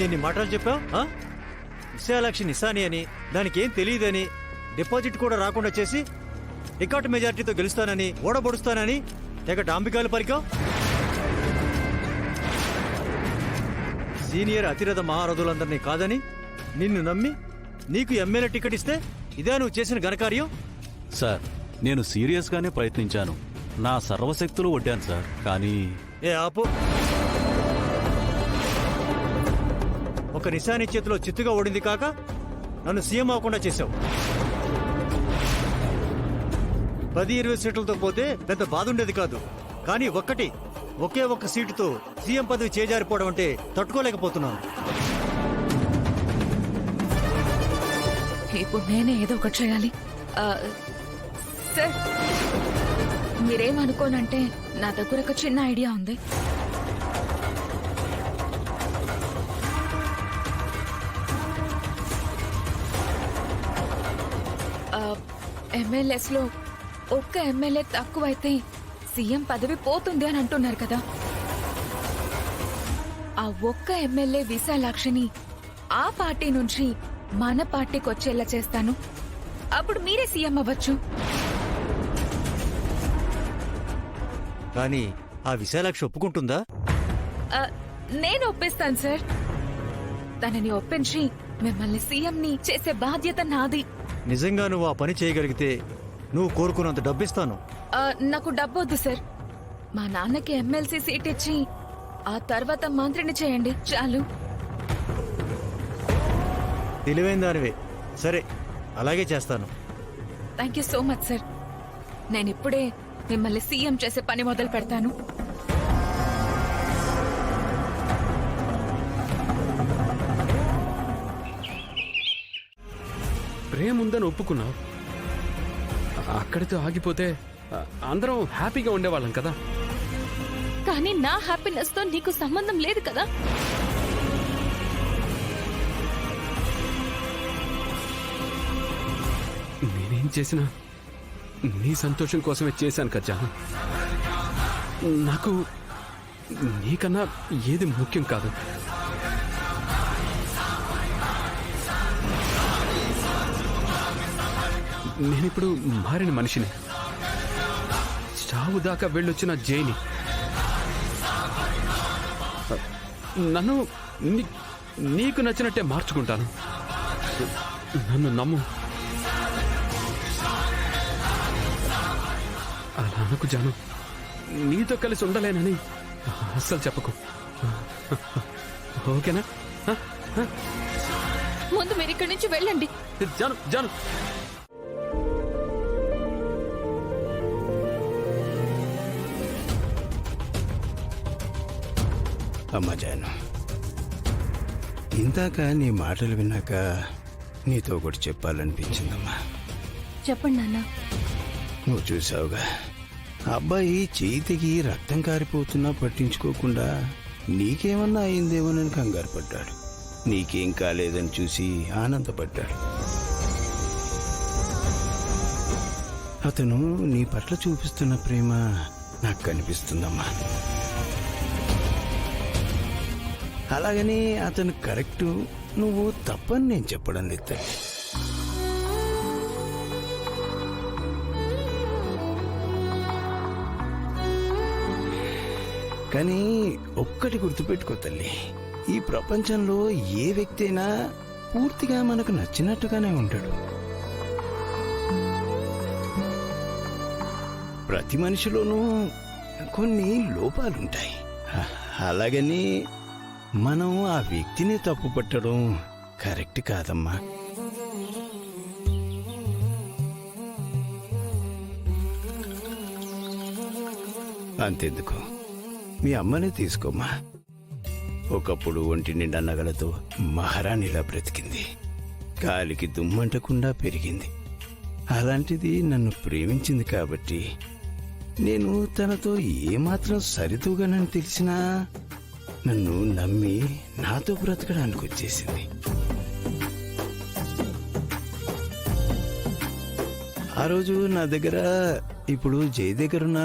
ఎన్ని మాటలు చెప్పావు? విశాలాక్షి నిశాని అని, దానికి ఏం తెలియదని, డిపాజిట్ కూడా రాకుండా చేసి రికార్డు మెజార్టీతో గెలుస్తానని, ఓడబొడుస్తానని తెగ డాంబికాలు పరికావు. సీనియర్ అతిరథ మహారథులందరినీ కాదని నిన్ను నమ్మి నీకు ఎమ్మెల్యే టికెట్ ఇస్తే ఇదే నువ్వు చేసిన ఘనకార్యం? సార్, నేను సీరియస్గానే ప్రయత్నించాను. నా సర్వశక్తులు ఒడ్డాను సార్. కానీ ఆపు. ఒక నిశాని చేతిలో చిత్తుగా ఓడింది కాక నన్ను సీఎం అవ్వకుండా చేశావు. 10-20 సీట్లతో పోతే పెద్ద బాధ ఉండేది కాదు. కానీ ఒకే ఒక్క సీటుతో సీఎం పదవి చేజారిపోవడం అంటే తట్టుకోలేకపోతున్నాను. ఇప్పుడు నేనే ఏదో ఒకటి చేయాలి. సార్, మీరేమనుకోనంటే నా దగ్గర ఒక చిన్న ఐడియా ఉంది. ఎమ్మెల్యేస్ లో ఒక్క ఎమ్మెల్యే తక్కువైతే సీఎం పదవి పోతుంది అని అంటున్నారు కదా. ఆ ఒక్క ఎమ్మెల్యే విశాలాక్షిని ఆ పార్టీ నుంచి మన పార్టీకి వచ్చేలా చేస్తాను. అప్పుడు మీరే సీఎం అవ్వచ్చు. కానీ ఆ విశాలాక్షి ఒప్పుకుంటుందా? నేను ఒప్పిస్తాను సార్. తనని ఒప్పించి మిమ్మల్ని సీఎంని చేసే బాధ్యత నాది. నిజంగా నువ్వు ఆ పని చేయగలిగితే నువ్వు కోరుకున్నంత డబ్బిస్తాను. నాకు డబ్బొద్దు సార్. మా నాన్నకి ఎమ్మెల్సీ సీట్ ఇచ్చి ఆ తర్వాత మంత్రిని చేయండి చాలు. తెలివైన దానివే. సరే, అలాగే చేస్తాను. Thank you so much sir. నేను ఇప్పుడే మిమ్మల్ని సీఎం చేసే పని మొదలు పెడతాను. ప్రేముందని ఒప్పుకున్నావు. అక్కడితో ఆగిపోతే అందరం హ్యాపీగా ఉండేవాళ్ళం కదా. కానీ నా హ్యాపీనెస్ తో నీకు సంబంధం లేదు కదా. నేనేం చేసినా నీ సంతోషం కోసమే చేశాను కదా. నాకు నీకన్నా ఏది ముఖ్యం కాదు. నేనిప్పుడు మారిన మనిషిని. చావు దాకా వెళ్ళొచ్చిన జైని. నన్ను నీకు నచ్చినట్టే మార్చుకుంటాను. నన్ను నమ్ము. అలా అనకు జాను. నీతో కలిసి ఉండలేనని అస్సలు చెప్పకు. ఓకేనా? ముందు మీరు ఇక్కడి నుంచి వెళ్ళండి. జాను జాను అమ్మా జాను, ఇందాక నీ మాటలు విన్నాక నీతో ఒకటి చెప్పాలనిపించిందమ్మా. చెప్పండి నాన్న. నువ్వు చూసావుగా, అబ్బాయి చేతికి రక్తం కారిపోతున్నా పట్టించుకోకుండా నీకేమన్నా అయిందేమోనని కంగారు పడ్డాడు. నీకేం కాలేదని చూసి ఆనందపడ్డాడు. అతను నీ పట్ల చూపిస్తున్న ప్రేమ నాకు కనిపిస్తుందమ్మా. అలాగని అతను కరెక్టు, నువ్వు తప్పని నేను చెప్పడం లేదు తల్లి. కానీ ఒక్కటి గుర్తుపెట్టుకో తల్లి, ఈ ప్రపంచంలో ఏ వ్యక్తి అయినా పూర్తిగా మనకు నచ్చినట్టుగానే ఉంటాడు. ప్రతి మనిషిలోనూ కొన్ని లోపాలుంటాయి. అలాగని మనం ఆ వ్యక్తిని తప్పు పట్టడం కరెక్ట్ కాదమ్మా. అంతెందుకు, మీ అమ్మనే తీసుకోమ్మా. ఒకప్పుడు ఒంటి నిండా నగలతో మహారాణిలా బ్రతికింది, కాలికి దుమ్మంటకుండా పెరిగింది. అలాంటిది నన్ను ప్రేమించింది కాబట్టి నేను తనతో ఏమాత్రం సరితూగనని తెలిసినా నన్ను నమ్మి నాతో బ్రతకడానికి వచ్చేసింది. ఆ రోజు నా దగ్గర ఇప్పుడు జై దగ్గరున్న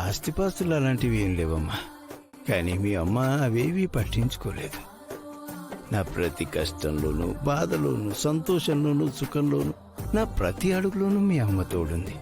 ఆస్తిపాస్తులు అలాంటివి ఏం లేవమ్మా. కానీ మీ అమ్మ అవేవీ పట్టించుకోలేదు. నా ప్రతి కష్టంలోనూ, బాధలోనూ, సంతోషంలోనూ, సుఖంలోనూ, నా ప్రతి అడుగులోనూ మీ అమ్మ తోడుంది.